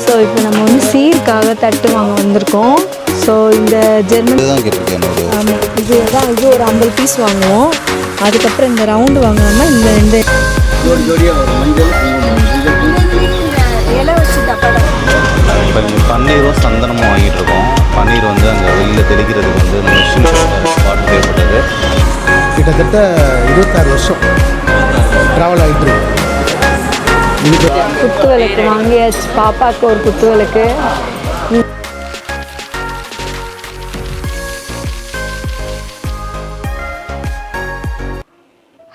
So இப்போ நம்ம வந்து சீருக்காக தட்டு வாங்க வந்திருக்கோம். ஸோ இந்த ஜெர்மன் ஆமாம், இது ஒரு 50 பீஸ் வாங்குவோம். அதுக்கப்புறம் இந்த ரவுண்டு வாங்காமல் இந்த ரெண்டு இலை வச்சு தப்பாட்டம். இப்போ பன்னீரும் சந்தனமும் வாங்கிட்டு இருக்கோம். பன்னீர் வந்து அங்கே வெளியில் தெளிக்கிறதுக்கு வந்து அந்த மிஷின் பாட்டு தேவைப்பட்டது. கிட்டத்தட்ட 26 வருஷம் ட்ராவல் ஆகிட்டு இருக்கு. குத்து விளக்கு வாங்கியாச்சு, பாப்பாவுக்கு ஒரு குத்து விளக்கு.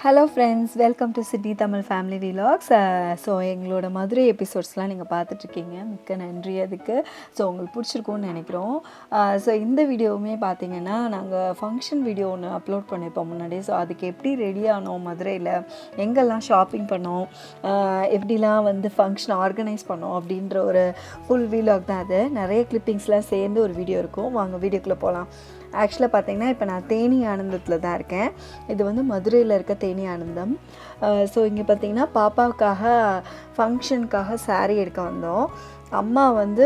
Hello friends, welcome to city Tamil family vlogs. So எங்களோட மதுரை எபிசோட்ஸ்லாம் நீங்கள் பார்த்துட்ருக்கீங்க, மிக்க நன்றி அதுக்கு. ஸோ உங்களுக்கு பிடிச்சிருக்கும்னு நினைக்கிறோம். ஸோ இந்த வீடியோவுமே பார்த்தீங்கன்னா நாங்கள் ஃபங்க்ஷன் வீடியோ ஒன்று அப்லோட் பண்ணியிருப்போம் முன்னாடி. ஸோ அதுக்கு எப்படி ரெடி ஆனோம், மதுரையில் எங்கெல்லாம் ஷாப்பிங் பண்ணோம், எப்படிலாம் வந்து ஃபங்க்ஷன் ஆர்கனைஸ் பண்ணோம் அப்படின்ற ஒரு ஃபுல் வீலாக் தான் அது. நிறைய கிளிப்பிங்ஸ்லாம் சேர்ந்து ஒரு வீடியோ இருக்கும். வாங்க வீடியோக்குள்ளே போகலாம். ஆக்சுவலாக பார்த்தீங்கன்னா இப்போ நான் தேனி ஆனந்தத்தில் தான் இருக்கேன். இது வந்து மதுரையில் இருக்க தேனி ஆனந்தம். ஸோ இங்கே பார்த்தீங்கன்னா பாப்பாவுக்காக ஃபங்க்ஷனுக்காக சாரீ எடுக்க வந்தோம். அம்மா வந்து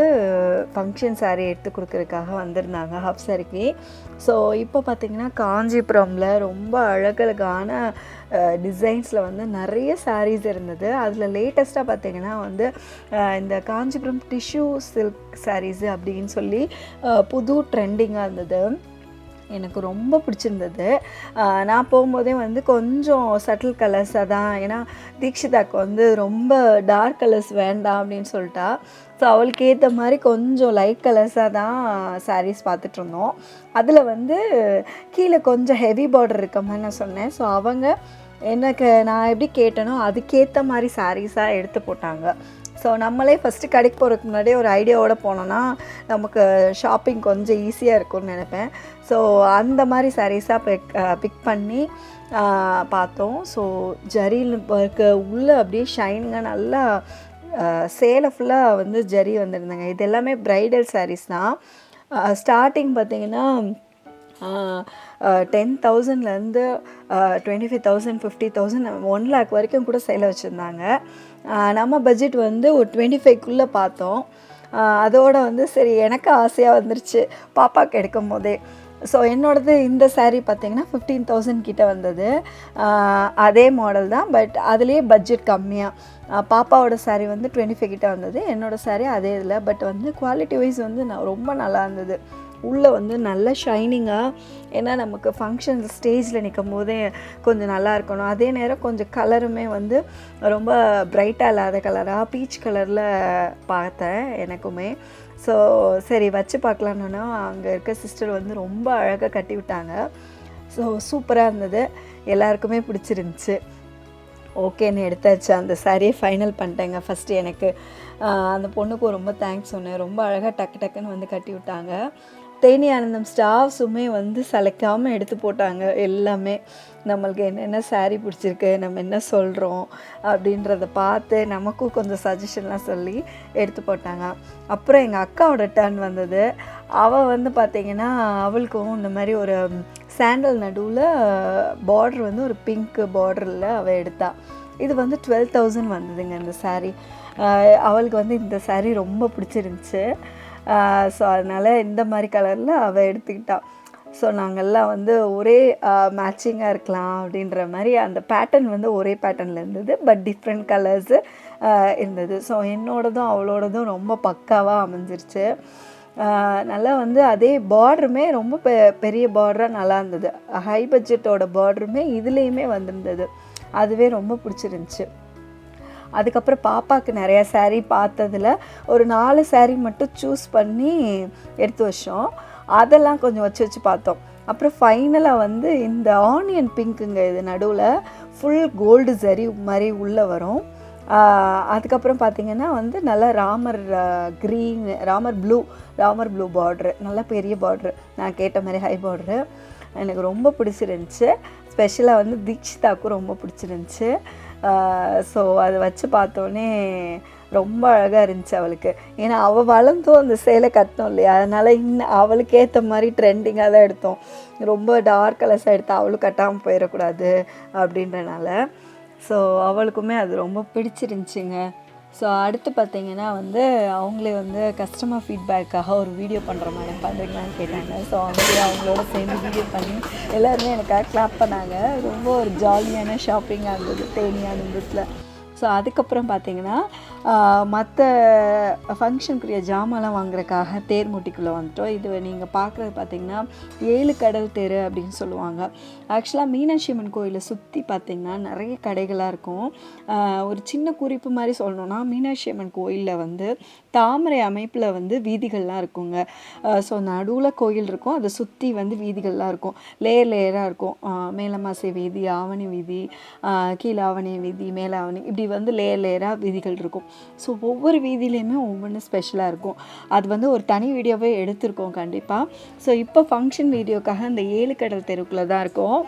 ஃபங்க்ஷன் சாரீ எடுத்து கொடுக்குறதுக்காக வந்திருந்தாங்க, ஹாஃப் சாரிக்கு. ஸோ இப்போ பார்த்திங்கன்னா காஞ்சிபுரமில் ரொம்ப அழகழகான டிசைன்ஸில் வந்து நிறைய சாரீஸ் இருந்தது. அதில் லேட்டஸ்ட்டாக பார்த்திங்கன்னா வந்து இந்த காஞ்சிபுரம் டிஷ்யூ சில்க் சாரீஸு அப்படின்னு சொல்லி புது ட்ரெண்டிங்காக இருந்தது. எனக்கு ரொம்ப பிடிச்சிருந்தது. நான் போகும்போதே வந்து கொஞ்சம் சட்டில் கலர்ஸாக தான், ஏன்னா தீக்ஷிதாக்கு வந்து ரொம்ப டார்க் கலர்ஸ் வேண்டாம் அப்படின்னு சொல்லிட்டா. ஸோ அவளுக்கு ஏற்ற மாதிரி கொஞ்சம் லைட் கலர்ஸாக தான் சாரீஸ் பார்த்துட்ருந்தோம். அதில் வந்து கீழே கொஞ்சம் ஹெவி பார்டர் இருக்க மாதிரி நான் சொன்னேன். ஸோ அவங்க எனக்கு நான் எப்படி கேட்டேனோ அதுக்கேற்ற மாதிரி சாரீஸாக எடுத்து போட்டாங்க. ஸோ நம்மளே ஃபஸ்ட்டு கடைக்கு போகிறதுக்கு முன்னாடியே ஒரு ஐடியாவோடு போனோன்னா நமக்கு ஷாப்பிங் கொஞ்சம் ஈஸியாக இருக்கும்னு நினைப்பேன். ஸோ அந்த மாதிரி சாரீஸாக பிக் பண்ணி பார்த்தோம். ஸோ ஜரியில் இருக்க உள்ளே அப்படியே ஷைனிங்காக நல்லா சேலை ஃபுல்லாக வந்து ஜரி வந்துருந்தாங்க. இது எல்லாமே ப்ரைடல் சாரீஸ் தான். ஸ்டார்டிங் பார்த்திங்கன்னா 10,000லேருந்து 25,000 50,000 1 lakh வரைக்கும் கூட சேலை வச்சுருந்தாங்க. நம்ம பட்ஜெட் வந்து ஒரு 25க்குள்ளே பார்த்தோம். அதோடு வந்து சரி எனக்கு ஆசையாக வந்துருச்சு பாப்பாவுக்கு எடுக்கும் போதே. ஸோ என்னோடது இந்த சாரீ பார்த்திங்கன்னா 15,000 கிட்டே வந்தது. அதே மாடல் தான், பட் அதுலேயே பட்ஜெட் கம்மியாக. பாப்பாவோட சாரீ வந்து 25 கிட்டே வந்தது, என்னோடய சாரீ அதே இதில். பட் வந்து குவாலிட்டி வைஸ் வந்து ரொம்ப நல்லா இருந்தது. உள்ளே வந்து நல்ல ஷைனிங்காக, ஏன்னா நமக்கு ஃபங்க்ஷன் ஸ்டேஜில் நிற்கும் போதே கொஞ்சம் நல்லா இருக்கணும். அதே நேரம் கொஞ்சம் கலருமே வந்து ரொம்ப பிரைட்டாக இல்லாத கலராக பீச் கலரில் பார்த்தேன் எனக்குமே. ஸோ சரி வச்சு பார்க்கலான்னா அங்கே இருக்க சிஸ்டர் வந்து ரொம்ப அழகாக கட்டி விட்டாங்க. ஸோ சூப்பராக இருந்தது, எல்லாருக்குமே பிடிச்சிருந்துச்சி. ஓகேன்னு எடுத்தாச்சு, அந்த சாரியை ஃபைனல் பண்ணிட்டேங்க. ஃபஸ்ட்டு எனக்கு அந்த பொண்ணுக்கும் ரொம்ப தேங்க்ஸ் சொன்னேன். ரொம்ப அழகாக டக்கு டக்குன்னு வந்து கட்டி விட்டாங்க. தேனி ஆனந்தம் ஸ்டாஃப்ஸுமே வந்து சளைக்காமல் எடுத்து போட்டாங்க. எல்லாமே நம்மளுக்கு என்னென்ன சாரீ பிடிச்சிருக்கு, நம்ம என்ன சொல்கிறோம் அப்படின்றத பார்த்து நமக்கும் கொஞ்சம் சஜஷன்லாம் சொல்லி எடுத்து போட்டாங்க. அப்புறம் எங்கள் அக்காவோட டர்ன் வந்தது. அவள் வந்து பார்த்திங்கன்னா அவளுக்கும் இந்த மாதிரி ஒரு சாண்டல் நடுவில் பார்டர் வந்து ஒரு பிங்க் பார்டரில் அவள் எடுத்தா. இது வந்து 12,000 வந்ததுங்க இந்த சாரீ. அவளுக்கு வந்து இந்த சாரீ ரொம்ப பிடிச்சிருந்துச்சு. ஸோ அதனால் இந்த மாதிரி கலரில் அவள் எடுத்துக்கிட்டாள். ஸோ நாங்கள்லாம் வந்து ஒரே மேட்சிங்காக இருக்கலாம் அப்படின்ற மாதிரி அந்த பேட்டர்ன் வந்து ஒரே பேட்டர்னில் இருந்தது, பட் டிஃப்ரெண்ட் கலர்ஸு இருந்தது. ஸோ என்னோடதும் அவளோடதும் ரொம்ப பக்காவாக அமைஞ்சிருச்சு. நல்லா வந்து அதே பார்டருமே ரொம்ப பெரிய பார்டராக நல்லா இருந்தது. ஹை பட்ஜெட்டோட பார்டருமே இதுலேயுமே வந்திருந்தது, அதுவே ரொம்ப பிடிச்சிருந்துச்சி. அதுக்கப்புறம் பாப்பாவுக்கு நிறையா சாரீ பார்த்ததில் ஒரு 4 சாரீ மட்டும் சூஸ் பண்ணி எடுத்து வச்சோம். அதெல்லாம் கொஞ்சம் வச்சு பார்த்தோம். அப்புறம் ஃபைனலாக வந்து இந்த ஆனியன் பிங்க்குங்க, இது நடுவில் ஃபுல் கோல்டு சரி மாதிரி உள்ளே வரும். அதுக்கப்புறம் பார்த்திங்கன்னா வந்து நல்லா ராமர் க்ரீன், ராமர் ப்ளூ பார்ட்ரு, நல்லா பெரிய பார்ட்ரு, நான் கேட்ட மாதிரி ஹை பார்ட்ரு. எனக்கு ரொம்ப பிடிச்சிருந்துச்சி. ஸ்பெஷலாக வந்து தீக்ஷிதாவுக்கும் ரொம்ப பிடிச்சிருந்துச்சி. ஸோ அதை வச்சு பார்த்தோன்னே ரொம்ப அழகாக இருந்துச்சு அவளுக்கு. ஏன்னா அவள் வளர்ந்தும் அந்த சேலை கட்டணும் இல்லையா, அதனால் இன்னும் அவளுக்கு ஏற்ற மாதிரி ட்ரெண்டிங்காக தான் எடுத்தோம். ரொம்ப டார்க் கலர்ஸாக எடுத்தால் அவளும் கட்டாமல் போயிடக்கூடாது அப்படின்றனால. ஸோ அவளுக்குமே அது ரொம்ப பிடிச்சிருந்துச்சிங்க. ஸோ அடுத்து பார்த்திங்கன்னா வந்து அவங்களே வந்து கஸ்டமர் ஃபீட்பேக்காக ஒரு வீடியோ பண்ணுற மேடம் பண்ணுறீங்களான்னு கேட்டாங்க. ஸோ அவங்களோட சேர்ந்து வீடியோ பண்ணி எல்லாருமே எனக்காக கிளாப் பண்ணாங்க. ரொம்ப ஒரு ஜாலியான ஷாப்பிங்காக இருந்தது தேனி ஆனந்தத்தில். ஸோ அதுக்கப்புறம் பார்த்திங்கன்னா மற்ற ஃபங்க்ஷனுக்குரிய ஜாமான்லாம் வாங்குறதுக்காக தேர்முட்டிக்குள்ளே வந்துட்டோம். இது நீங்கள் பார்க்குறது பார்த்திங்கன்னா 7 கடல் தேர் அப்படின்னு சொல்லுவாங்க. ஆக்சுவலாக மீனாட்சி அம்மன் கோயிலை சுற்றி பார்த்திங்கன்னா நிறைய கடைகளாக இருக்கும். ஒரு சின்ன குறிப்பு மாதிரி சொல்லணுன்னா மீனாட்சி அம்மன் கோயிலில் வந்து தாமரை அமைப்பில் வந்து வீதிகள்லாம் இருக்குங்க. ஸோ நடுவில் கோயில் இருக்கும், அதை சுற்றி வந்து வீதிகள்லாம் இருக்கும், லேயராக இருக்கும். மேலமாசை வீதி, ஆவணி வீதி, கீழே ஆவணி வீதி, மேலே ஆவணி, இப்படி வந்து லேயராக வீதிகள் இருக்கும். ஸோ ஒவ்வொரு வீதியிலையுமே ஒவ்வொன்று ஸ்பெஷலாக இருக்கும். அது வந்து ஒரு தனி வீடியோவே எடுத்திருக்கோம் கண்டிப்பாக. ஸோ இப்போ ஃபங்க்ஷன் வீடியோக்காக இந்த 7 கடல் தெருக்குள்ளே தான் இருக்கோம்.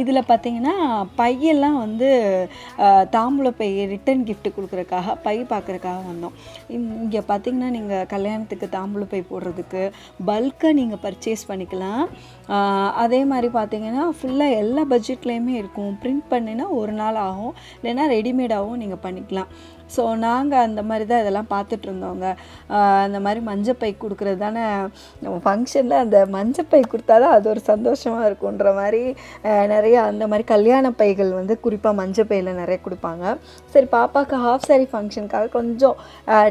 இதில் பார்த்திங்கன்னா பையெல்லாம் வந்து தாம்பூல பை ரிட்டன் கிஃப்ட் கொடுக்குறக்காக பை பார்க்குறக்காக வந்தோம். இங்கே பார்த்திங்கன்னா நீங்கள் கல்யாணத்துக்கு தாம்பூல பை போடுறதுக்கு பல்காக நீங்கள் பர்ச்சேஸ் பண்ணிக்கலாம். அதே மாதிரி பார்த்திங்கன்னா ஃபுல்லாக எல்லா பட்ஜெட்லேயுமே இருக்கும். பிரிண்ட் பண்ணினா ஒரு நாள் ஆகும், இல்லைன்னா ரெடிமேடாகவும் நீங்கள் பண்ணிக்கலாம். ஸோ நாங்கள் அந்த மாதிரி தான் இதெல்லாம் பார்த்துட்ருந்தோங்க. அந்த மாதிரி மஞ்சப்பை கொடுக்குறது தானே நம்ம ஃபங்க்ஷனில், அந்த மஞ்சப்பை கொடுத்தா தான் அது ஒரு சந்தோஷமாக இருக்குன்ற மாதிரி நிறைய அந்த மாதிரி கல்யாண பைகள் வந்து குறிப்பாக மஞ்சப்பையில் நிறைய கொடுப்பாங்க. சரி பாப்பாவுக்கு ஹாஃப் சாரி ஃபங்க்ஷனுக்காக கொஞ்சம்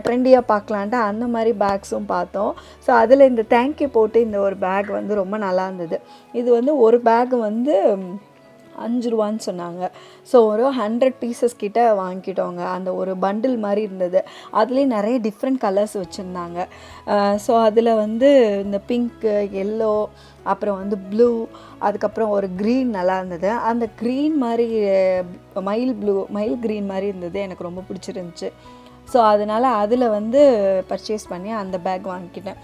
ட்ரெண்டியாக பார்க்கலான்ட்டு அந்த மாதிரி பேக்ஸும் பார்த்தோம். ஸோ அதில் இந்த தேங்க்யூ போட்டு இந்த ஒரு பேக் வந்து ரொம்ப நல்லா இருந்தது. இது வந்து ஒரு பேக் வந்து 5 ரூபான்னு சொன்னாங்க. ஸோ ஒரு 100 பீசஸ் கிட்ட வாங்கிட்டோங்க. அந்த ஒரு பண்டில் மாதிரி இருந்தது. அதுலேயே நிறைய டிஃப்ரெண்ட் கலர்ஸ் வச்சுருந்தாங்க. ஸோ அதில் வந்து இந்த பிங்க்கு, எல்லோ, அப்புறம் வந்து ப்ளூ, அதுக்கப்புறம் ஒரு க்ரீன் நல்லா இருந்தது. அந்த க்ரீன் மாதிரி மயில் க்ரீன் மாதிரி இருந்தது, எனக்கு ரொம்ப பிடிச்சிருந்துச்சி. ஸோ அதனால் அதில் வந்து பர்ச்சேஸ் பண்ணி அந்த பேக் வாங்கிக்கிட்டேன்.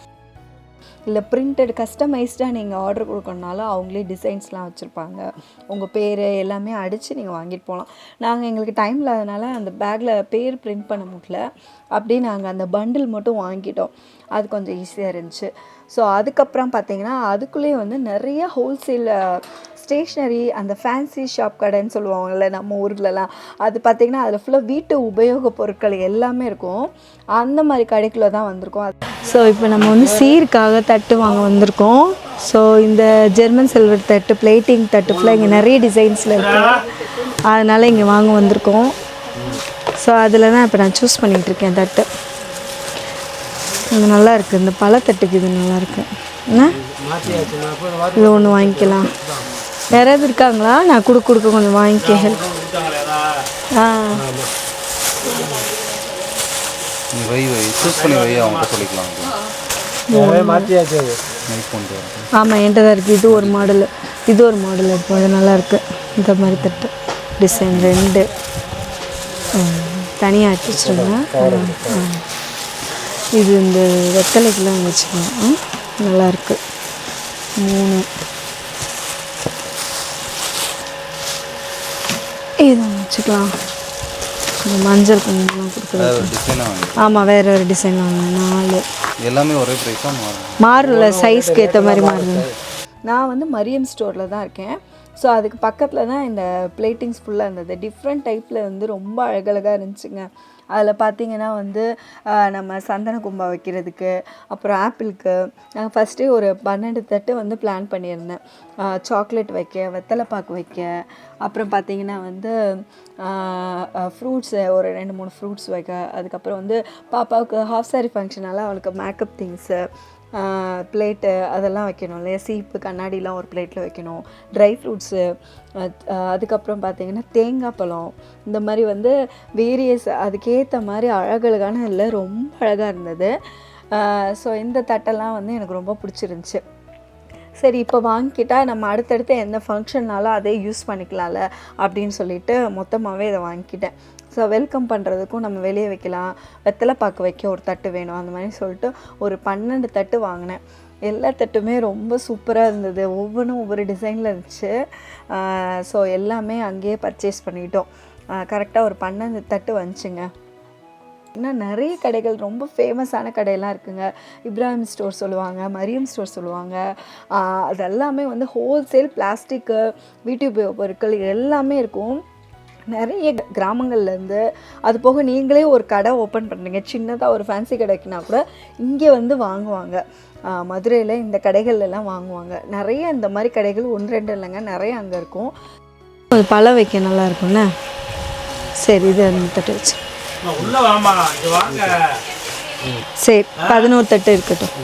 இல்லை பிரிண்டட் கஸ்டமைஸ்டாக நீங்கள் ஆர்டர் கொடுக்கணுனாலும் அவங்களே டிசைன்ஸ்லாம் வச்சுருப்பாங்க. உங்கள் பேர் எல்லாமே அடித்து நீங்கள் வாங்கிட்டு போகலாம். நாங்கள் எங்களுக்கு டைம் இல்லாதனால அந்த பேக்கில் பேர் பிரிண்ட் பண்ண முடியல, அப்படியே நாங்கள் அந்த பண்டில் மட்டும் வாங்கிட்டோம். அது கொஞ்சம் ஈஸியாக இருந்துச்சு. ஸோ அதுக்கப்புறம் பார்த்திங்கன்னா அதுக்குள்ளேயே வந்து நிறைய ஹோல்சேல் ஸ்டேஷ்னரி, அந்த ஃபேன்சி ஷாப் கடைன்னு சொல்லுவாங்கள்ல நம்ம ஊர்லலாம், அது பார்த்திங்கன்னா அதில் ஃபுல்லாக வீட்டு உபயோக பொருட்கள் எல்லாமே இருக்கும். அந்த மாதிரி கடைக்குள்ளே தான் வந்திருக்கோம். ஸோ இப்போ நம்ம வந்து சீருக்காக தட்டு வாங்க வந்திருக்கோம். ஸோ இந்த ஜெர்மன் சில்வர் தட்டு, பிளேட்டிங் தட்டு ஃபுல்லாக இங்கே நிறைய டிசைன்ஸில் இருக்குது, அதனால் இங்கே வாங்க வந்திருக்கோம். ஸோ அதில் தான் இப்போ நான் சூஸ் பண்ணிகிட்ருக்கேன் தட்டு. இது நல்லா இருக்குது, இந்த பழத்தட்டுக்கு இது நல்லாயிருக்கு. என்ன இது ஒன்று வாங்கிக்கலாம். யாராவது இருக்காங்களா? நான் கொடுக்க கொஞ்சம் வாங்கிக்க. சூஸ் பண்ணி வை, அவங்க சொல்லிக்கலாம். ஆமாம் என்கிட்ட தான் இருக்குது. இது ஒரு மாடலு, இது ஒரு மாடல் இருக்கும், அது நல்லாயிருக்கு. இந்த மாதிரி தட்டு டிசைன் 2 தனியாக எடுத்து வச்சுருங்க. இது இந்த வெத்தலைக்கெலாம் வச்சுக்கலாம், நல்லாயிருக்கு. 3 இது வச்சுக்கலாம். இந்த மஞ்சள் குங்குமம் கொடுக்குறது. ஆமாம் வேறு ஒரு டிசைன் வாங்க. 4 எல்லாமே ஒரே ப்ரைஸாக மாறல, சைஸ்க்கு ஏற்ற மாதிரி மாறுது. நான் வந்து மரியம் ஸ்டோரில் தான் இருக்கேன். ஸோ அதுக்கு பக்கத்தில் தான் இந்த பிளேட்டிங்ஸ் ஃபுல்லாக இருந்தது. டிஃப்ரெண்ட் டைப்பில் வந்து ரொம்ப அழகழகாக இருந்துச்சுங்க. அதில் பார்த்திங்கன்னா வந்து நம்ம சந்தன கும்பா வைக்கிறதுக்கு, அப்புறம் ஆப்பிளுக்கு நாங்கள் ஃபஸ்ட்டே ஒரு 12 தட்டு வந்து பிளான் பண்ணியிருந்தேன். சாக்லேட் வைக்க, வெத்தலைப்பாக்கு வைக்க, அப்புறம் பார்த்திங்கன்னா வந்து ஃப்ரூட்ஸு ஒரு 2-3 ஃப்ரூட்ஸ் வைக்க, அதுக்கப்புறம் வந்து பாப்பாவுக்கு ஹாஃப் சாரி ஃபங்க்ஷனால் அவளுக்கு மேக்கப் திங்ஸு, பிளேட்டு அதெல்லாம் வைக்கணும் இல்லையா, சீப்பு கண்ணாடிலாம் ஒரு பிளேட்டில் வைக்கணும், ட்ரை ஃப்ரூட்ஸு, அதுக்கப்புறம் பார்த்திங்கன்னா தேங்காய் பழம், இந்த மாதிரி வந்து வேரியஸ் அதுக்கேற்ற மாதிரி அழகழகான இல்லை ரொம்ப அழகாக இருந்தது. ஸோ இந்த தட்டெல்லாம் வந்து எனக்கு ரொம்ப பிடிச்சிருந்துச்சி. சரி இப்போ வாங்கிக்கிட்டால் நம்ம அடுத்தடுத்து எந்த ஃபங்க்ஷன்னாலும் அதே யூஸ் பண்ணிக்கலாம்ல அப்படின்னு சொல்லிட்டு மொத்தமாகவே இதை வாங்கிக்கிட்டேன். ஸோ வெல்கம் பண்ணுறதுக்கும் நம்ம வெளியே வைக்கலாம், வெத்தலை பாக்கு வைக்க ஒரு தட்டு வேணும், அந்த மாதிரி சொல்லிட்டு ஒரு 12 தட்டு வாங்கினேன். எல்லா தட்டுமே ரொம்ப சூப்பராக இருந்தது, ஒவ்வொன்றும் ஒவ்வொரு டிசைனில் இருந்துச்சு. ஸோ எல்லாமே அங்கேயே பர்ச்சேஸ் பண்ணிட்டோம். கரெக்டாக ஒரு 12 தட்டு வந்துச்சுங்க. இன்னும் நிறைய கடைகள், ரொம்ப ஃபேமஸான கடையெல்லாம் இருக்குங்க. இப்ராஹிம் ஸ்டோர் சொல்லுவாங்க, மரியம் ஸ்டோர் சொல்லுவாங்க. அது எல்லாமே வந்து ஹோல்சேல் பிளாஸ்டிக்கு, வீட்டு உபயோக பொருட்கள் எல்லாமே இருக்கும். நிறைய கிராமங்கள்லேருந்து, அது போக நீங்களே ஒரு கடை ஓப்பன் பண்ணுறீங்க, சின்னதாக ஒரு ஃபேன்சி கடைக்குனா கூட இங்கே வந்து வாங்குவாங்க. மதுரையில் இந்த கடைகள்லாம் வாங்குவாங்க. நிறைய இந்த மாதிரி கடைகள் 1-2 இல்லைங்க, நிறைய அங்கே இருக்கும். அது பழம் வைக்க நல்லா இருக்கும்ண்ணே. சரி, இது அந்த தட்டு வச்சு சரி 11 தட்டு இருக்கட்டும்.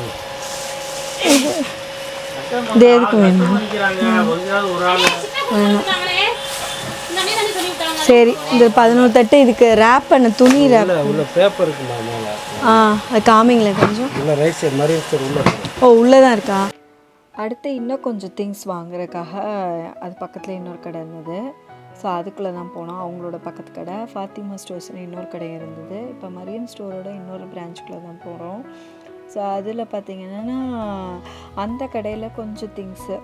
இது எதுக்கு வேணும்? வேணும். சரி, இந்த 11 தட்டு இதுக்கு ரேப் பண்ண துணி ரேப் பேப்பர் இருக்குமா மேலே? அது காமிங்களேன் கொஞ்சம். உள்ள ரைட் சைடு மாதிரி உள்ள. ஓ, உள்ளே தான் இருக்கா? அடுத்து இன்னும் கொஞ்சம் திங்ஸ் வாங்குறதுக்காக அது பக்கத்தில் இன்னொரு கடை இருந்தது. ஸோ அதுக்குள்ளே தான் போனோம். அவங்களோட பக்கத்து கடை ஃபாத்திமா ஸ்டோர்ஸ்னு இன்னொரு கடை இருந்தது. இப்போ மரியன் ஸ்டோரோட இன்னொரு பிரான்ச்சுக்குள்ளே தான் போகிறோம். ஸோ அதில் பார்த்திங்கன்னா அந்த கடையில் கொஞ்சம் திங்ஸு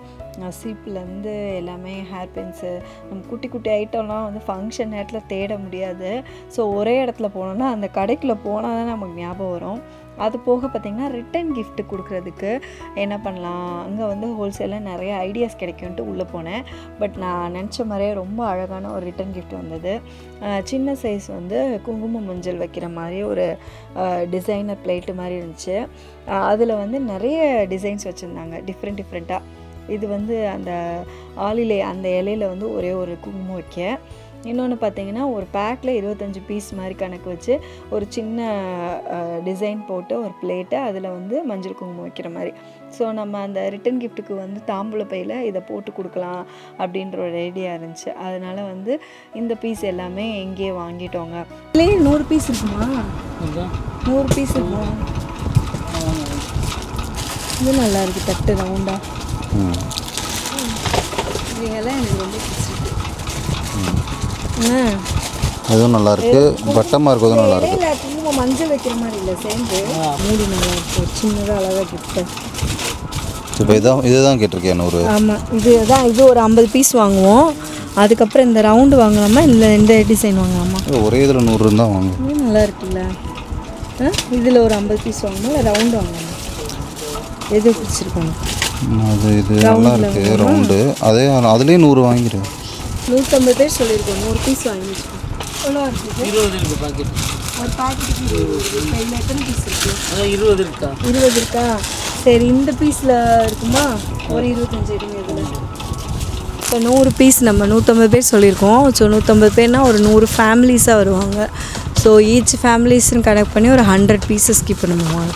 சீப்லேருந்து எல்லாமே ஹேர் பின்ஸு, நம்ம குட்டி குட்டி ஐட்டம்லாம் வந்து ஃபங்க்ஷன் நேரத்தில் தேட முடியாது. ஸோ ஒரே இடத்துல போனோன்னா அந்த கடைக்குள்ளே போனால் தான் நமக்கு ஞாபகம் வரும். அது போக பார்த்திங்கன்னா ரிட்டன் கிஃப்ட்டு கொடுக்குறதுக்கு என்ன பண்ணலாம், அங்கே வந்து ஹோல்சேலில் நிறைய ஐடியாஸ் கிடைக்கும்ன்ட்டு உள்ளே போனேன். பட் நான் நினச்ச மாதிரியே ரொம்ப அழகான ஒரு ரிட்டன் கிஃப்ட் வந்தது. சின்ன சைஸ் வந்து குங்குமம் மஞ்சள் வைக்கிற மாதிரி ஒரு டிசைனர் பிளேட்டு மாதிரி இருந்துச்சு. அதில் வந்து நிறைய டிசைன்ஸ் வச்சுருந்தாங்க, டிஃப்ரெண்ட்டாக. இது வந்து அந்த ஆலிலே அந்த இலையில் வந்து ஒரே ஒரு குங்குமம் வைக்க. இன்னொன்று பார்த்திங்கன்னா ஒரு பேக்கில் 25 பீஸ் மாதிரி கணக்கு வச்சு ஒரு சின்ன டிசைன் போட்டு ஒரு பிளேட்டு, அதில் வந்து மஞ்சள் குங்குமம் வைக்கிற மாதிரி. ஸோ நம்ம அந்த ரிட்டன் கிஃப்ட்டுக்கு வந்து தாம்பூல பையில் இதை போட்டு கொடுக்கலாம் அப்படின்ற ஒரு ஐடியா இருந்துச்சு. அதனால் வந்து இந்த பீஸ் எல்லாமே எங்கேயே வாங்கிட்டோங்க. இல்லையே 100 பீஸ் இருக்குமா? 100 பீஸ் இருக்குமா? இது நல்லா இருக்குது, தட்டு ரவுண்டாக. இதெல்லாம் எனக்கு ரொம்ப பிடிச்சிருக்கு. அதுவும் நல்லா இருக்கு, வட்டமாக இருக்கிறதும் நல்லா இருக்கு. இல்லை, குங்குமம் மஞ்சள் வைக்கிற மாதிரி இல்லை, சேர்ந்து மூடி நல்லா இருக்கு, சின்னதாக அழகாக கிஃப்ட்டு. இப்போ இதுதான் கேட்டிருக்கேன் 100. ஆமாம், இது ஒரு 50 பீஸ் வாங்குவோம். அதுக்கப்புறம் இந்த ரவுண்டு வாங்கலாமா, இல்லை இந்த டிசைன் வாங்கலாமா? ஒரே இதில் 100 இருந்தால் வாங்க. இது நல்லா இருக்குல்ல. இதில் ஒரு 50 பீஸ் வாங்கணும், இல்லை ரவுண்டு வாங்கலாமா? எது பிடிச்சிருக்காங்க? இது நல்லா இருக்குது ரவுண்டு. அதுலேயே 100 வாங்கிடு. 150 பேர் சொல்லியிருக்கோம், 100 பீஸ் வாங்கிடுச்சு. எவ்வளோ இருக்குது? 20 இருக்கு பாக்கெட். ஒரு பாக்கெட்டுக்கு 20. கையில் எத்தனை பீஸ் இருக்குது? அதான் 20 இருக்கா? 20 இருக்கா? சரி, இந்த பீஸில் இருக்குமா? ஒரு 25 இருங்க இதில். இப்போ 100 பீஸ் நம்ம 150 பேர் சொல்லியிருக்கோம். ஸோ 150 பேர்னால் ஒரு 100 ஃபேமிலிஸாக வருவாங்க. ஸோ ஈச் ஃபேமிலிஸ்ன்னு கனெக்ட் பண்ணி ஒரு 100 பீஸஸ் கீப் பண்ணுவோம்.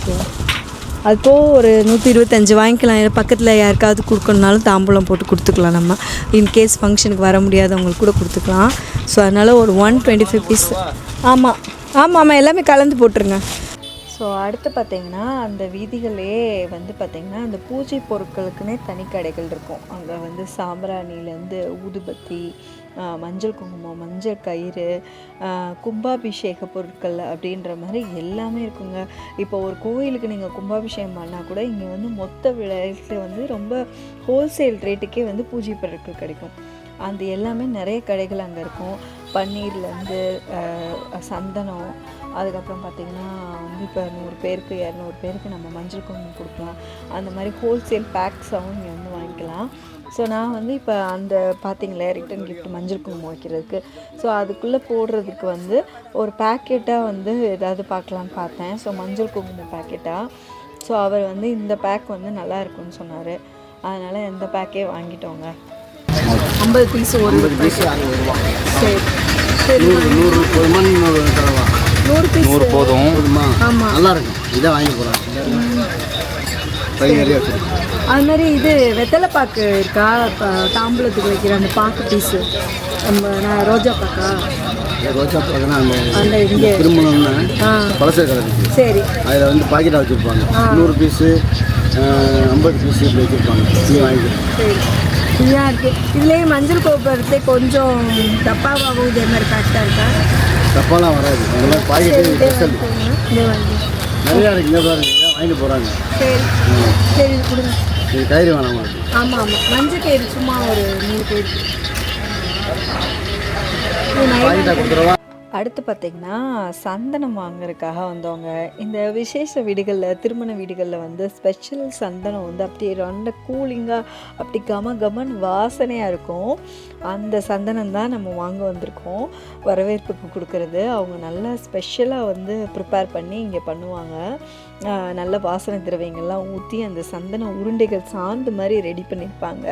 அதுப்போ ஒரு 125 வாங்கிக்கலாம். பக்கத்தில் யாருக்காவது கொடுக்கணுனாலும் தாம்பூலம் போட்டு கொடுத்துக்கலாம். நம்ம இன்கேஸ் ஃபங்க்ஷனுக்கு வர முடியாதவங்களுக்கு கூட கொடுத்துக்கலாம். ஸோ அதனால் ஒரு 125 பீஸ். ஆமாம் எல்லாமே கலந்து போட்டுருங்க. ஸோ அடுத்து பார்த்திங்கன்னா அந்த வீதிகளே வந்து பார்த்திங்கன்னா அந்த பூஜை பொருட்களுக்குன்னே தனி கடைகள் இருக்கும். அங்கே வந்து சாம்பிராணிலேருந்து ஊதுபத்தி, மஞ்சள் குங்குமம், மஞ்சள் கயிறு, கும்பாபிஷேக பொருட்கள் அப்படின்ற மாதிரி எல்லாமே இருக்குங்க. இப்போ ஒரு கோயிலுக்கு நீங்கள் கும்பாபிஷேகம் பண்ணால் கூட இங்கே வந்து மொத்த விலைக்கு வந்து ரொம்ப ஹோல்சேல் ரேட்டுக்கே வந்து பூஜை பொருட்கள் கிடைக்கும். அந்த எல்லாமே நிறைய கடைகள் அங்கே இருக்கும். பன்னீர்லேருந்து சந்தனம், அதுக்கப்புறம் பார்த்திங்கன்னா வந்து இப்போ 100 பேருக்கு 200 பேருக்கு நம்ம மஞ்சள் குங்குமம் கொடுக்கலாம். அந்த மாதிரி ஹோல்சேல் பேக்ஸாகவும் இங்கே வந்து வாங்கிக்கலாம். ஸோ நான் வந்து இப்போ அந்த பார்த்திங்களே ரிட்டன் கிஃப்ட் மஞ்சள் குங்குமம் வைக்கிறதுக்கு, ஸோ அதுக்குள்ளே போடுறதுக்கு வந்து ஒரு பேக்கெட்டாக வந்து ஏதாவது பார்க்கலான்னு பார்த்தேன். ஸோ மஞ்சள் குங்குமம் பேக்கெட்டாக. ஸோ அவர் வந்து இந்த பேக் வந்து நல்லா இருக்குன்னு சொன்னார். அதனால் இந்த பேக்கே வாங்கிட்டோங்க. 50 பீஸ் ஒரு 50 பீஸ் 60 ரூபா. சரி சரி, 100 போதுமா? 100 தரவா? 100 பீஸ் 100 போதும். போதுமா? ஆமாம், நல்லா இருக்கும். இதை வாங்கி போகிறாங்க. நிறைய இருக்குது. அது மாதிரி இது வெத்தலை பாக்கு இருக்கா? தாம்பூலத்துக்கு வைக்கிற அந்த பாக்கு பீஸு, நான் ரோஜா பாக்கா? ரோஜா பார்க்கனா அந்த இங்கே திருமணம்னா பழச கடை இருக்குது. சரி, அதில் வந்து பாக்கெட்டாக வச்சுருப்பாங்க. 100 பீஸு 50 பீஸு இப்படி வச்சுருப்பாங்க. நீ வாங்கிக்கலாம். சரி, ஃப்ரீயாக இருக்குது. இதுலேயே மஞ்சள் கோபுரத்தை கொஞ்சம் டப்பாவாகவும் இதே மாதிரி பேக்டாக இருக்கா? தப்பாலாம் வராது. அந்த மாதிரி பாக்கெட்டு ஸ்பெஷல் இதே வாங்கி நிறையா இருக்குது. இந்த பாருங்க, இதை வாங்கிட்டு போகிறாங்க. சரி சரி, இது கொடுங்க. இது கயிறு வேணாம் உங்களுக்கு? ஆமாம், மஞ்சள் கயிறு சும்மா ஒரு 3 கயிறு. பாக்கெட்டாக கொடுத்துருவா. அடுத்து பார்த்திங்கன்னா சந்தனம் வாங்குறதுக்காக வந்தவங்க. இந்த விசேஷ வீடுகளில், திருமண வீடுகளில் வந்து ஸ்பெஷல் சந்தனம் வந்து அப்படியே ரொம்ப கூலிங்காக அப்படி கமன்னு வாசனையாக இருக்கும். அந்த சந்தனம் தான் நம்ம வாங்க வந்திருக்கோம். வரவேற்புக்கு கொடுக்கறது. அவங்க நல்லா ஸ்பெஷலாக வந்து ப்ரிப்பேர் பண்ணி இங்கே பண்ணுவாங்க. நல்ல வாசனை திரவியங்கள்லாம் ஊற்றி அந்த சந்தன உருண்டைகள் சாந்து மாதிரி ரெடி பண்ணியிருப்பாங்க.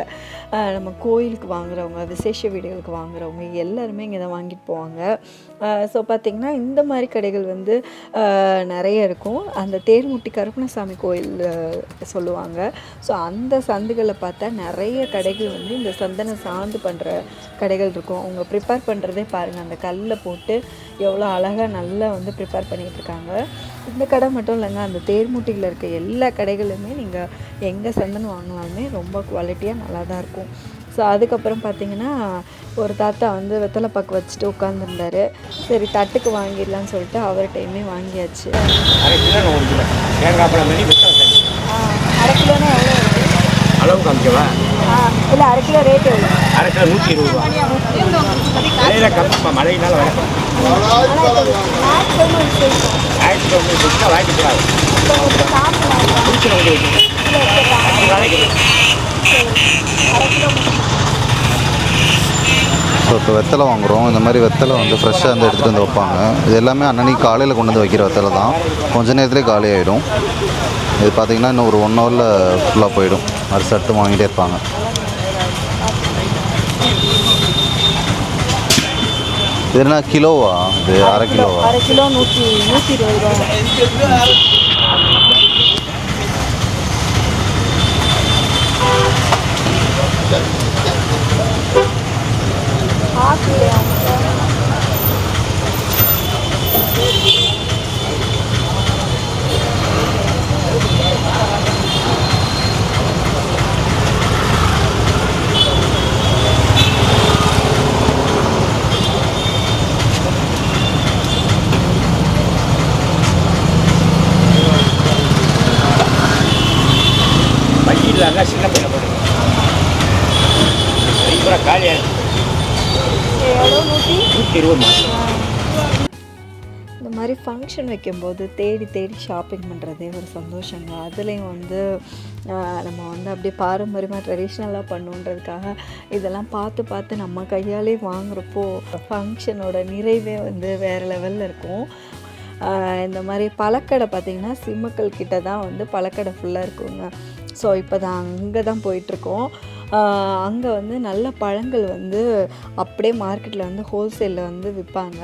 நம்ம கோயிலுக்கு வாங்குறவங்க, விசேஷ வீடுகளுக்கு வாங்குறவங்க எல்லாருமே இங்கே தான் வாங்கிட்டு போவாங்க. ஸோ பார்த்திங்கன்னா இந்த மாதிரி கடைகள் வந்து நிறைய இருக்கும். அந்த தேர்முட்டி கருப்பணசாமி கோயில் சொல்லுவாங்க. ஸோ அந்த சந்துகளில் பார்த்தா நிறைய கடைகள் வந்து இந்த சந்தன சாந்து பண்ணுற கடைகள் இருக்கும். அவங்க ப்ரிப்பேர் பண்ணுறதே பாருங்கள், அந்த கல்லில் போட்டு எவ்வளோ அழகாக நல்லா வந்து ப்ரிப்பேர் பண்ணிகிட்டு இருக்காங்க. இந்த கடை மட்டும் இல்லைங்க, அந்த தேர்முட்டியில் இருக்க எல்லா கடைகளுமே நீங்கள் எங்கே சந்தனம் வாங்கினாலுமே ரொம்ப குவாலிட்டியாக நல்லா தான் இருக்கும். ஸோ அதுக்கப்புறம் பார்த்திங்கன்னா ஒரு தாத்தா வந்து வெத்தலை பாக்கு வச்சுட்டு உட்காந்துருந்தார். சரி தட்டுக்கு வாங்கிடலான்னு சொல்லிட்டு அவர்கிட்டையுமே வாங்கியாச்சு. அரை கிலோ 1 கிலோ தேங்காய் பழம் பண்ணி அரை கிலோனா எவ்வளோ இருக்குது? அளவு காமிக்கவா? இல்லை அரை கிலோ ரேட் எவ்வளோ? அரை கிலோ 120 ரூபா. மழையில் கம்மிப்பா, மழையினால வளர்க்கும். ஆயிரத்தி வாங்கிட்டு ஸோ இப்போ வெத்தலை வாங்குகிறோம். இந்த மாதிரி வெத்தலை வந்து ஃப்ரெஷ்ஷாக வந்து எடுத்துகிட்டு வந்து வைப்பாங்க. இது எல்லாமே அன்னன்னைக்கு காலையில் கொண்டு வந்து வைக்கிற வெத்தலை தான். கொஞ்சம் நேரத்துலேயே காலி ஆகிடும். இது பார்த்திங்கன்னா இன்னும் ஒரு 1 ஹவரில் ஃபுல்லாக போயிடும். அது சட்டு வாங்கிட்டே இருப்பாங்க. இது என்ன கிலோவா? இது அரை கிலோவா? அரை கிலோ 120 ரூபா. பக்கெட்டில் சின்ன பையனை போடுங்க. இப்போ காலியாக 120. இந்த மாதிரி ஃபங்க்ஷன் வைக்கும்போது தேடி ஷாப்பிங் பண்ணுறதே ஒரு சந்தோஷங்க. அதுலேயும் வந்து நம்ம வந்து அப்படியே பாரம்பரியமாக ட்ரெடிஷ்னலாக பண்ணுன்றதுக்காக இதெல்லாம் பார்த்து நம்ம கையாலே வாங்குறப்போ ஃபங்க்ஷனோட நிறைவே வந்து வேறு லெவலில் இருக்கும். இந்த மாதிரி பழக்கடை பார்த்திங்கன்னா சிம்மக்கல் கிட்ட தான் வந்து பழக்கடை ஃபுல்லாக இருக்குங்க. ஸோ இப்போ தான் அங்கே தான் போயிட்டுருக்கோம். அங்கே வந்து நல்ல பழங்கள் வந்து அப்படியே மார்க்கெட்டில் வந்து ஹோல்சேலில் வந்து விற்பாங்க.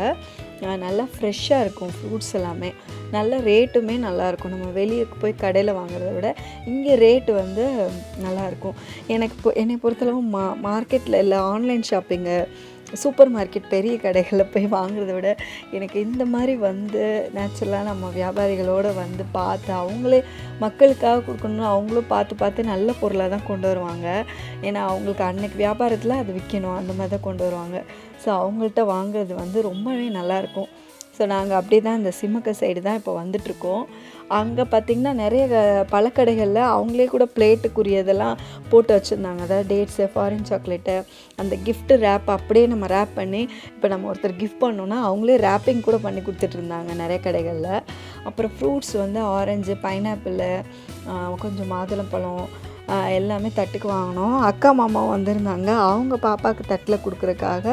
நல்லா ஃப்ரெஷ்ஷாக இருக்கும் ஃப்ரூட்ஸ் எல்லாமே. நல்ல ரேட்டுமே நல்லாயிருக்கும். நம்ம வெளியே போய் கடையில் வாங்குறத விட இங்கே ரேட்டு வந்து நல்லாயிருக்கும். என்னை பொறுத்தளவு மார்க்கெட்டில் இல்லை ஆன்லைன் ஷாப்பிங்கு, சூப்பர் மார்க்கெட், பெரிய கடைகளில் போய் வாங்குறத விட எனக்கு இந்த மாதிரி வந்து நேச்சுரலாக நம்ம வியாபாரிகளோடு வந்து பார்த்து அவங்களே மக்களுக்காக கொடுக்கணும்னு அவங்களும் பார்த்து நல்ல பொருளாக தான் கொண்டு வருவாங்க. ஏன்னா அவங்களுக்கு அன்னைக்கு வியாபாரத்தில் அது விற்கணும், அந்த மாதிரி தான் கொண்டு வருவாங்க. ஸோ அவங்கள்ட்ட வாங்குறது வந்து ரொம்பவே நல்லாயிருக்கும். ஸோ நாங்கள் அப்படி தான் இந்த சிம்மக்கல் சைடு தான் இப்போ வந்துட்ருக்கோம். அங்கே பார்த்திங்கன்னா நிறைய பழக்கடைகளில் அவங்களே கூட பிளேட்டுக்குரியதெல்லாம் போட்டு வச்சுருந்தாங்க. அதாவது டேட்ஸு, ஃபாரின் சாக்லேட்டு, அந்த கிஃப்ட்டு ரேப் அப்படியே நம்ம ரேப் பண்ணி இப்போ நம்ம ஒருத்தர் கிஃப்ட் பண்ணோன்னா அவங்களே ரேப்பிங் கூட பண்ணி கொடுத்துட்ருந்தாங்க நிறைய கடைகளில். அப்புறம் ஃப்ரூட்ஸ் வந்து ஆரஞ்சு, பைனாப்பிள், கொஞ்சம் மாதுளம்பழம் எல்லாமே தட்டுக்கு வாங்கினோம். அக்கா மாமா வந்திருந்தாங்க. அவங்க பாப்பாவுக்கு தட்டில் கொடுக்குறதுக்காக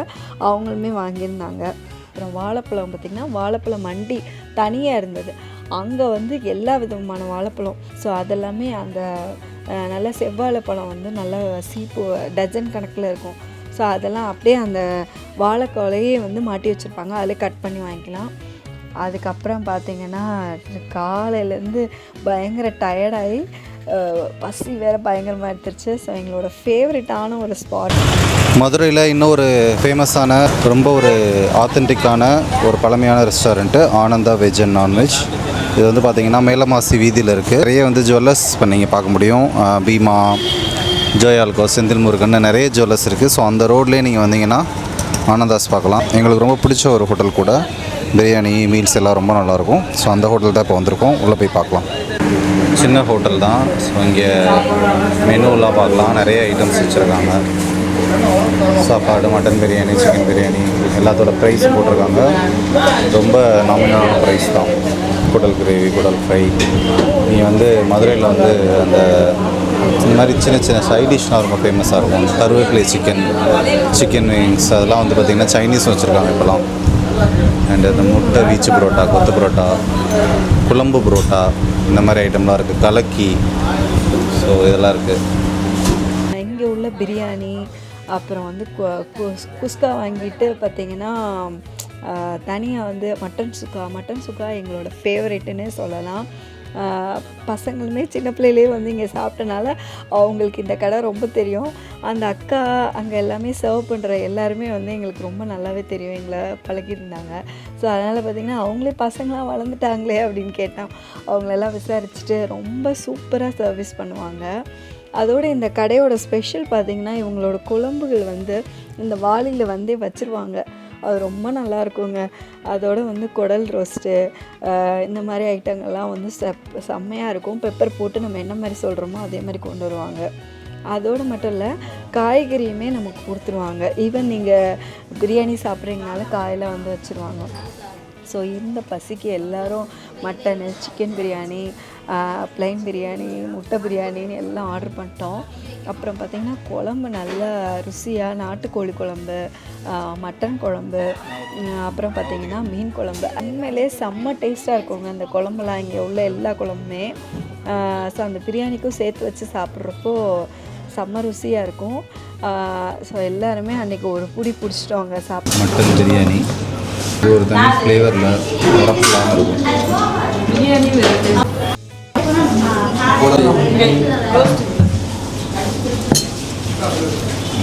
அவங்களுமே வாங்கியிருந்தாங்க. அப்புறம் வாழைப்பழம் பார்த்திங்கன்னா வாழைப்பழம் மண்டி தனியாக இருந்தது. அங்கே வந்து எல்லா விதமான வாழைப்பழம். ஸோ அதெல்லாமே அந்த நல்ல செவ்வாழைப்பழம் வந்து நல்லா சீப்பு டஜன் கணக்கில் இருக்கும். ஸோ அதெல்லாம் அப்படியே அந்த வாழைக்கோலையே வந்து மாட்டி வச்சுருப்பாங்க. அதில் கட் பண்ணி வாங்கிக்கலாம். அதுக்கப்புறம் பார்த்திங்கன்னா காலையிலேருந்து பயங்கர டயர்டாகி பசி வேறு பயங்கரமாக எடுத்துருச்சு. ஸோ எங்களோட ஃபேவரட்டான ஒரு ஸ்பாட் மதுரையில் இன்னும் ஒரு ஃபேமஸான ரொம்ப ஒரு ஆத்தென்டிக்கான ஒரு பழமையான restaurant Ananda veg and non veg. இது வந்து பார்த்திங்கன்னா மேலமாசி வீதியில் இருக்குது. நிறைய வந்து ஜுவல்லர்ஸ் இப்போ நீங்கள் பார்க்க முடியும். பீமா, ஜோயால்கோ, செந்தில் முருகன் நிறைய ஜுவல்லர்ஸ் இருக்குது. ஸோ அந்த ரோட்லேயே நீங்கள் வந்தீங்கன்னா ஆனந்தாஸ் பார்க்கலாம். எங்களுக்கு ரொம்ப பிடிச்ச ஒரு ஹோட்டல் கூட. பிரியாணி, மீல்ஸ் எல்லாம் ரொம்ப நல்லாயிருக்கும். ஸோ அந்த ஹோட்டல் தான் இப்போ வந்திருக்கோம். உள்ளே போய் பார்க்கலாம். சின்ன ஹோட்டல் தான். ஸோ இங்கே மெனுலாம் பார்க்கலாம். நிறைய ஐட்டம்ஸ் வச்சுருக்காங்க. சாப்பாடு, மட்டன் பிரியாணி, சிக்கன் பிரியாணி எல்லாத்தோட ப்ரைஸ் போட்டிருக்காங்க. ரொம்ப நாமினலான ப்ரைஸ் தான். குடல் கிரேவி, குடல் ஃப்ரை. நீங்கள் வந்து மதுரையில் வந்து அந்த இந்த மாதிரி சின்ன சின்ன சைட் டிஷ்லாம் ரொம்ப ஃபேமஸாக இருக்கும். கருவேப்பிலை சிக்கன் விங்ஸ் அதெல்லாம் வந்து பார்த்திங்கன்னா சைனீஸ் வச்சுருக்காங்க இப்போலாம். அண்ட் அந்த முட்டை வீச்சு புரோட்டா, கொத்து புரோட்டா, குழம்பு புரோட்டா இந்த மாதிரி ஐட்டம்லாம் இருக்குது. கலக்கி, ஸோ இதெல்லாம் இருக்குது. இங்கே உள்ள பிரியாணி, அப்புறம் வந்து குஸ்கா வாங்கிட்டு பார்த்திங்கன்னா தனியாக வந்து மட்டன் சுக்கா எங்களோட ஃபேவரெட்டுன்னே சொல்லலாம். பசங்களுமே சின்ன பிள்ளையிலே வந்து இங்கே சாப்பிட்டனால அவங்களுக்கு இந்த கடை ரொம்ப தெரியும். அந்த அக்கா அங்கே எல்லாமே சர்வ் பண்ணுற எல்லாருமே வந்து எங்களுக்கு ரொம்ப நல்லாவே தெரியும், எங்களை பழகியிருந்தாங்க. ஸோ அதனால் பார்த்திங்கன்னா அவங்களே பசங்களாம் வளர்ந்துட்டாங்களே அப்படின்னு கேட்டான். அவங்களெல்லாம் விசாரிச்சுட்டு ரொம்ப சூப்பராக சர்வீஸ் பண்ணுவாங்க. அதோடு இந்த கடையோட ஸ்பெஷல் பார்த்திங்கன்னா இவங்களோட குழம்புகள் வந்து இந்த வாளியில் வந்தே வச்சுருவாங்க. அது ரொம்ப நல்லாயிருக்குங்க. அதோடு வந்து குடல் ரோஸ்ட்டு இந்த மாதிரி ஐட்டங்கள்லாம் வந்து செம்மையாக இருக்கும். பெப்பர் போட்டு நம்ம என்ன மாதிரி சொல்கிறோமோ அதே மாதிரி கொண்டு வருவாங்க. அதோடு மட்டும் இல்லை, காய்கறியுமே நமக்கு கொடுத்துருவாங்க. ஈவன் நீங்கள் பிரியாணி சாப்பிட்றீங்கனால காயெல்லாம் வந்து வச்சுருவாங்க. ஸோ இந்த பசிக்கு எல்லோரும் mutton, chicken biryani, plain biryani, முட்டை பிரியாணின்னு எல்லாம் ஆர்டர் பண்ணிட்டோம். அப்புறம் பார்த்திங்கன்னா குழம்பு நல்லா ருசியாக நாட்டுக்கோழி குழம்பு, மட்டன் குழம்பு, அப்புறம் பார்த்திங்கன்னா மீன் குழம்பு உண்மையிலே செம்ம டேஸ்ட்டாக இருக்குங்க அந்த குழம்புலாம். இங்கே உள்ள எல்லா குழம்புமே ஸோ அந்த பிரியாணிக்கும் சேர்த்து வச்சு சாப்பிட்றப்போ செம்ம ருசியாக இருக்கும். ஸோ எல்லாருமே அன்றைக்கி ஒரு பிடிச்சிட்டோங்க சாப்பிட்டு. மட்டன் பிரியாணி ஒரு தனி ஃப்ளேவரில் உரப்பெல்லாம் இருக்கும்.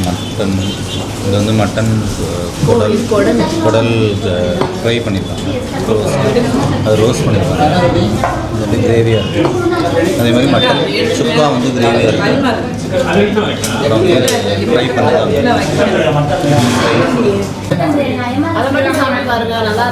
மட்டன் இது வந்து மட்டன் குடல் ஃப்ரை பண்ணியிருக்காங்க. அது ரோஸ்ட் பண்ணியிருக்காங்க. அது வந்து கிரேவியாக இருக்குது. அதே மாதிரி மட்டன் சுக்கா வந்து கிரேவியாக இருக்குது. அப்புறம் வந்து ஃப்ரை பண்ணியிருக்காங்க. அதை மட்டும் சாப்பிட்டு பாருங்க, நல்லா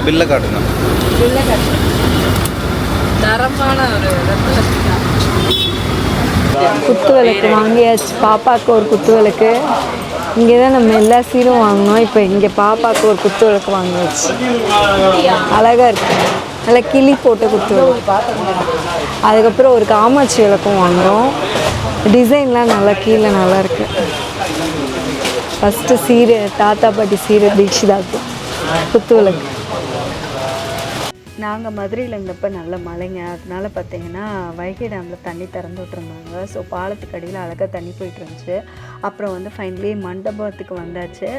பில்லை காட்டுங்க. தரமான ஒரு குத்து விளக்கு வாங்கியாச்சு. பாப்பாவுக்கு ஒரு குத்து விளக்கு. இங்கே தான் நம்ம எல்லா சீரும் வாங்கினோம். இப்போ இங்கே பாப்பாவுக்கு ஒரு குத்து விளக்கு வாங்கியாச்சு. அழகாக இருக்குது, நல்லா கிளி போட்ட குத்து விளக்கு. அதுக்கப்புறம் ஒரு காமாட்சி விளக்கும் வாங்குகிறோம். டிசைன்லாம் நல்லா கீழே நல்லா இருக்குது. ஃபஸ்ட்டு சீரை தாத்தா பாட்டி சீரை தீட்சிதாக்கு குத்து விளக்கு. நாங்கள் மதுரையில் இருந்தப்போ நல்ல மழைங்க. அதனால பார்த்திங்கன்னா வைகை டேமில் தண்ணி திறந்து விட்டுருந்தாங்க. ஸோ பாலத்துக்கு அடியில் அழகாக தண்ணி போயிட்டு இருந்துச்சு. அப்புறம் வந்து ஃபைனலி மண்டபத்துக்கு வந்தாச்சு.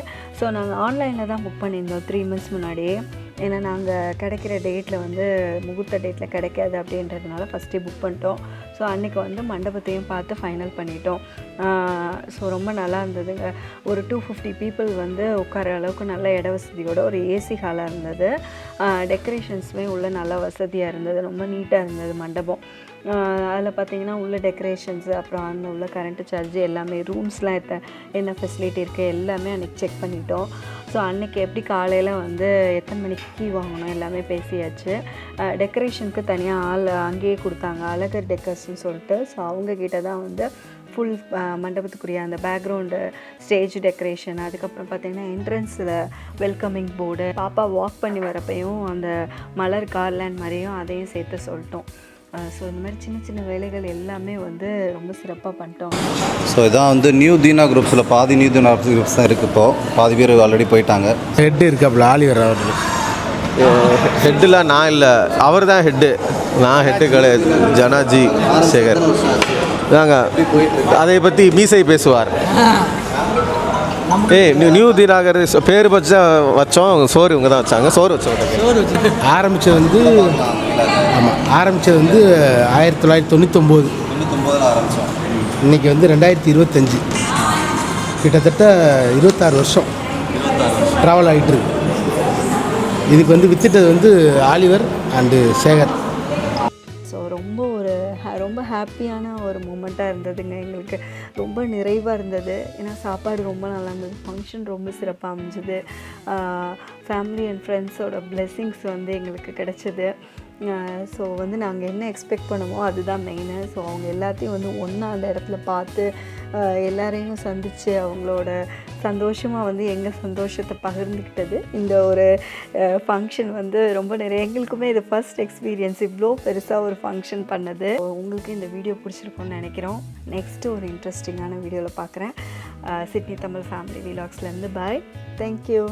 ஸோ நாங்கள் ஆன்லைனில் தான் புக் பண்ணியிருந்தோம் 3 months முன்னாடியே. ஏன்னா நாங்கள் கிடைக்கிற டேட்டில் வந்து முகூர்த்த டேட்டில் கிடைக்காது அப்படின்றதுனால ஃபஸ்ட்டே புக் பண்ணிட்டோம். ஸோ அன்றைக்கி வந்து மண்டபத்தையும் பார்த்து ஃபைனல் பண்ணிட்டோம். ஸோ ரொம்ப நல்லா இருந்ததுங்க. ஒரு 250 people வந்து உட்கார அளவுக்கு நல்ல இட வசதியோட ஒரு ஏசி ஹாலாக இருந்தது. டெக்கரேஷன்ஸுமே உள்ள நல்லா வசதியாக இருந்தது. ரொம்ப நீட்டாக இருந்தது மண்டபம். அதில் பார்த்திங்கன்னா உள்ள டெக்கரேஷன்ஸு, அப்புறம் அந்த உள்ள கரண்ட்டு சார்ஜ் எல்லாமே, ரூம்ஸ்லாம் என்ன ஃபெசிலிட்டி இருக்குது எல்லாமே அன்றைக்கி செக் பண்ணிட்டோம். ஸோ அன்றைக்கி எப்படி காலையில் வந்து எத்தனை மணிக்கு கீ வாங்கணும் எல்லாமே பேசியாச்சு. டெக்கரேஷனுக்கு தனியாக ஆள் அங்கேயே கொடுத்தாங்க, அழகர் டெக்கர்ஸ்ன்னு சொல்லிட்டு. ஸோ அவங்கக்கிட்ட தான் வந்து ஃபுல் மண்டபத்துக்குரிய அந்த பேக்ரவுண்டு, ஸ்டேஜ் டெக்கரேஷன், அதுக்கப்புறம் பார்த்திங்கன்னா என்ட்ரன்ஸில் வெல்கமிங் போர்டு, பாப்பா வாக் பண்ணி வரப்பையும் அந்த மலர் கார்லேண்ட் மாதிரியும் அதையும் சேர்த்து சொல்லிட்டோம். ஸோ இந்த மாதிரி சின்ன சின்ன வேலைகள் எல்லாமே வந்து ரொம்ப சிறப்பாக பண்ணிட்டோம். ஸோ இதான் வந்து நியூ தீனா குரூப்ஸில் பாதி நியூ தீனா குரூப்ஸ் தான் இருக்குது. இப்போது பாதி பேர் ஆல்ரெடி போயிட்டாங்க. ஹெட்டு இருக்காப்புல ஆலிவர் அவர். ஹெட்டில் நான் இல்லை, அவர் தான் ஹெட்டு. நான் ஹெட்டு கிடையாது. ஜனாஜி சேகர் தாங்க அதை பற்றி மீசை பேசுவார். நியூ தீனாகர் பேர் வச்சோம். சோறு இவங்க தான் வச்சாங்க. சோறு வச்சோம். ஆரம்பித்தது வந்து 1999 ஆரம்பித்தோம். இன்றைக்கி வந்து 2025. கிட்டத்தட்ட 26 வருஷம். ட்ராவல் ஆகிட்டு இருக்கு. இதுக்கு வந்து வித்துட்டது வந்து ஆலிவர் அண்டு சேகர். ஸோ ரொம்ப ஹாப்பியான ஒரு மூமெண்ட்டாக இருந்ததுங்க. எங்களுக்கு ரொம்ப நிறைவாக இருந்தது. ஏன்னா சாப்பாடு ரொம்ப நல்லா இருந்தது, ஃபங்க்ஷன் ரொம்ப சிறப்பாக அமைஞ்சுது, ஃபேமிலி அண்ட் ஃப்ரெண்ட்ஸோட பிளெஸ்ஸிங்ஸ் வந்து எங்களுக்கு கிடச்சிது. ஸோ வந்து நாங்கள் என்ன எக்ஸ்பெக்ட் பண்ணுமோ அதுதான் மெயினு. ஸோ அவங்க எல்லாத்தையும் வந்து ஒன்றா அந்த இடத்துல பார்த்து எல்லாரையும் சந்தித்து அவங்களோட சந்தோஷமாக வந்து எங்கள் சந்தோஷத்தை பகிர்ந்துக்கிட்டது இந்த ஒரு ஃபங்க்ஷன் வந்து ரொம்ப நிறைய எங்களுக்குமே இது ஃபர்ஸ்ட் எக்ஸ்பீரியன்ஸ், இவ்வளோ பெருசாக ஒரு ஃபங்க்ஷன் பண்ணது. உங்களுக்கு இந்த வீடியோ பிடிச்சிருக்கும்னு நினைக்கிறோம். நெக்ஸ்ட்டு ஒரு இன்ட்ரெஸ்டிங்கான வீடியோவில் பார்க்குறேன். சிட்னி தமிழ் ஃபேமிலி விலாக்ஸ்லேருந்து பாய். தேங்க்யூ.